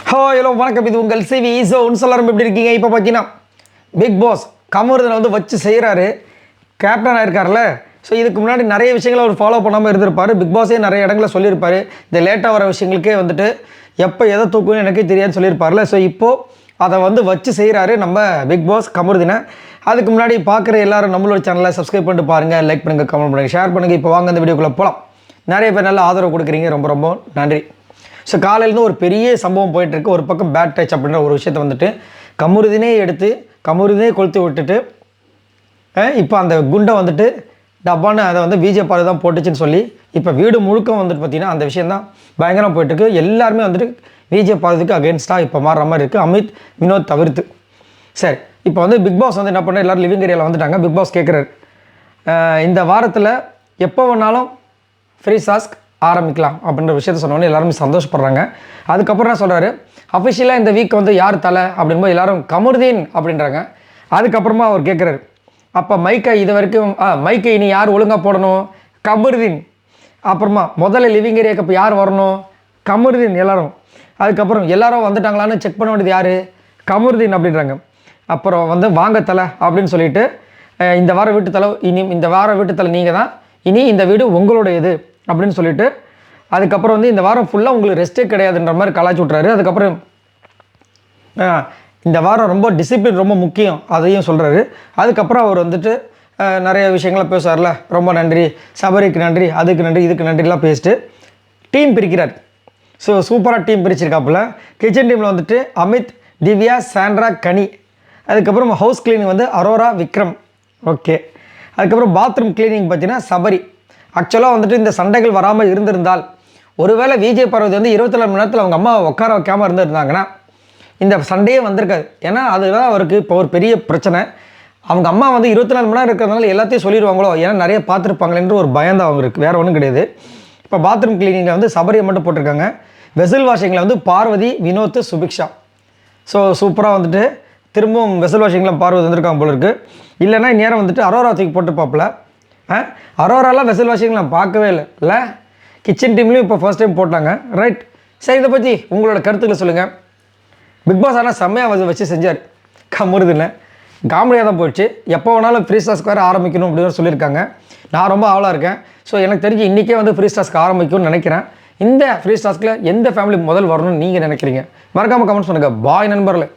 Hello வணக்கம், இது உங்கள் சிவி ஸோன்ஸ். எல்லாரும் எப்படி இருக்கீங்க? இப்போ பார்த்தீங்கன்னா பிக் பாஸ் கமருதனை வந்து வச்சு செய்கிறாரு, கேப்டன் ஆயிருக்கார்ல. ஸோ இதுக்கு முன்னாடி நிறைய விஷயங்களை அவர் ஃபாலோ பண்ணாமல் இருந்திருப்பார். பிக் பாஸே நிறைய இடங்களில் சொல்லியிருப்பார், இந்த லேட்டாக வர விஷயங்களுக்கே வந்துட்டு எப்போ எதை தூக்குன்னு எனக்கே தெரியாதுன்னு சொல்லியிருப்பார்ல. ஸோ இப்போது அதை வந்து வச்சு செய்கிறாரு நம்ம பிக் பாஸ் கமருதனை. அதுக்கு முன்னாடி பார்க்குற எல்லாரும் நம்மளோட சேனலை சப்ஸ்கிரைப் பண்ணிட்டு பாருங்கள், லைக் பண்ணுங்கள், கமெண்ட் பண்ணுங்கள், ஷேர் பண்ணுங்கள். இப்போ வாங்க அந்த வீடியோக்குள்ளே போகலாம். நிறைய பேர் நல்ல ஆதரவு கொடுக்குறீங்க, ரொம்ப ரொம்ப நன்றி. ஸோ காலையிலேருந்து ஒரு பெரிய சம்பவம் போயிட்டுருக்கு. ஒரு பக்கம் பேட் டச் அப்படின்ற ஒரு விஷயத்தை வந்துட்டு கமருதினே எடுத்து கமருதினே கொளுத்து விட்டுட்டு இப்போ அந்த குண்டை வந்துட்டு டப்பான்னு அதை வந்து பிஜேபி தான் போட்டுச்சுன்னு சொல்லி இப்போ வீடு முழுக்க வந்துட்டு பார்த்திங்கன்னா அந்த விஷயம் தான் பயங்கரமாக போயிட்டுருக்கு. எல்லாருமே வந்துட்டு பிஜேபி அகேன்ஸ்டாக இப்போ மாறுற மாதிரி இருக்குது, அமித் வினோத் தவிர்த்து. சரி, இப்போ வந்து பிக் பாஸ் வந்து என்ன பண்ண, எல்லோரும் லிவிங் ஏரியாவில் வந்துட்டாங்க. பிக் பாஸ் கேட்குறாரு, இந்த வாரத்தில் எப்போ வேணாலும் ஃப்ரீ டாஸ்க் ஆரம்பிக்கலாம் அப்படின்ற விஷயத்த சொன்னோன்னே எல்லாருமே சந்தோஷப்படுறாங்க. அதுக்கப்புறம் என்ன சொல்கிறாரு, அஃபிஷியலாக இந்த வீக் வந்து யார் தலை அப்படின்போது எல்லோரும் கமருதீன் அப்படின்றாங்க. அதுக்கப்புறமா அவர் கேட்குறாரு, அப்போ மைக்கை இது வரைக்கும் மைக்கை இனி யார் ஒழுங்காக போடணும்? கமருதீன். அப்புறமா முதல்ல லிவிங் ஏரியாவுக்கு இப்போ யார் வரணும்? கமருதீன் எல்லோரும். அதுக்கப்புறம் எல்லாரும் வந்துட்டாங்களான்னு செக் பண்ண வேண்டியது யார்? கமருதீன் அப்படின்றாங்க. அப்புறம் வந்து வாங்க தலை அப்படின்னு சொல்லிட்டு இந்த வார வீட்டு தலை, இனி இந்த வார வீட்டு தலை நீங்கள் தான், இனி இந்த வீடு உங்களுடைய இது அப்படின்னு சொல்லிட்டு அதுக்கப்புறம் வந்து இந்த வாரம் ஃபுல்லாக உங்களுக்கு ரெஸ்ட்டே கிடையாதுன்ற மாதிரி கலாய்ச்சி விட்றாரு. அதுக்கப்புறம் இந்த வாரம் ரொம்ப டிசிப்ளின் ரொம்ப முக்கியம் அதையும் சொல்கிறாரு. அதுக்கப்புறம் அவர் வந்துட்டு நிறைய விஷயங்களை பேசுவார்ல, ரொம்ப நன்றி, சபரிக்கு நன்றி, அதுக்கு நன்றி, இதுக்கு நன்றிலாம் பேசிட்டு டீம் பிரிக்கிறார். ஸோ சூப்பராக டீம் பிரிச்சிருக்காப்புல. கிச்சன் டீமில் வந்துட்டு அமித், திவ்யா, சாண்ட்ரா, கனி. அதுக்கப்புறம் ஹவுஸ் கிளீனிங் வந்து அரோரா, விக்ரம். ஓகே. அதுக்கப்புறம் பாத்ரூம் கிளீனிங் பார்த்தீங்கன்னா சபரி. ஆக்சுவலாக வந்துட்டு இந்த சண்டைகள் வராமல் இருந்திருந்தால், ஒருவேளை விஜய் பார்வதி வந்து 24 மணி நேரத்தில் அவங்க அம்மா உட்கார வைக்காமல் இருந்திருந்தாங்கன்னா இந்த சண்டையே வந்திருக்காது. ஏன்னா அதுதான் அவருக்கு இப்போ ஒரு பெரிய பிரச்சனை. அவங்க அம்மா வந்து 24 மணி நேரம் இருக்கிறதுனால எல்லாத்தையும் சொல்லிடுவாங்களோ, ஏன்னா நிறைய பார்த்துருப்பாங்களேன்ற ஒரு பயம் தான் அவங்களுக்கு, வேறு ஒன்றும் கிடையாது. இப்போ பாத்ரூம் கிளீனிங்கில் வந்து சபரியை மட்டும் போட்டிருக்காங்க. வெசல் வாஷிங்கில் வந்து பார்வதி, வினோத், சுபிக்ஷா. ஸோ சூப்பராக வந்துட்டு திரும்பவும் வெசல் வாஷிங்கில் பார்வதி வந்திருக்காங்க போல இருக்குது. இல்லைன்னா நேரம் வந்துட்டு அரோரா தூக்கி போட்டுப்பாப்பில். அரோராலாம் வெசல் வாஷிங் நான் பார்க்கவே இல்லை. கிச்சன் டீம்லேயும் இப்போ ஃபர்ஸ்ட் டைம் போட்டாங்க. ரைட். சரி, இதை பற்றி உங்களோட கருத்துக்களை சொல்லுங்கள். பிக் பாஸ் ஆனால் செம்மையாக வச்சு செஞ்சார். கமருதில்லை, காமெடியாக தான் போயிடுச்சு. எப்போ வேணாலும் ஃப்ரீ டாஸ்க் வேறு ஆரம்பிக்கணும் அப்படின்னு சொல்லியிருக்காங்க. நான் ரொம்ப ஆவலாக இருக்கேன். ஸோ எனக்கு தெரிஞ்சு இன்றைக்கே வந்து ஃப்ரீ டாஸ்க் ஆரம்பிக்கும்னு நினைக்கிறேன். இந்த ஃப்ரீ டாஸ்கில் எந்த ஃபேமிலி முதல் வரணும்னு நீங்கள் நினைக்கிறீங்க? மறக்காமல் கமெண்ட்ஸ் பண்ணுங்கள். பாய் நண்பர்களே.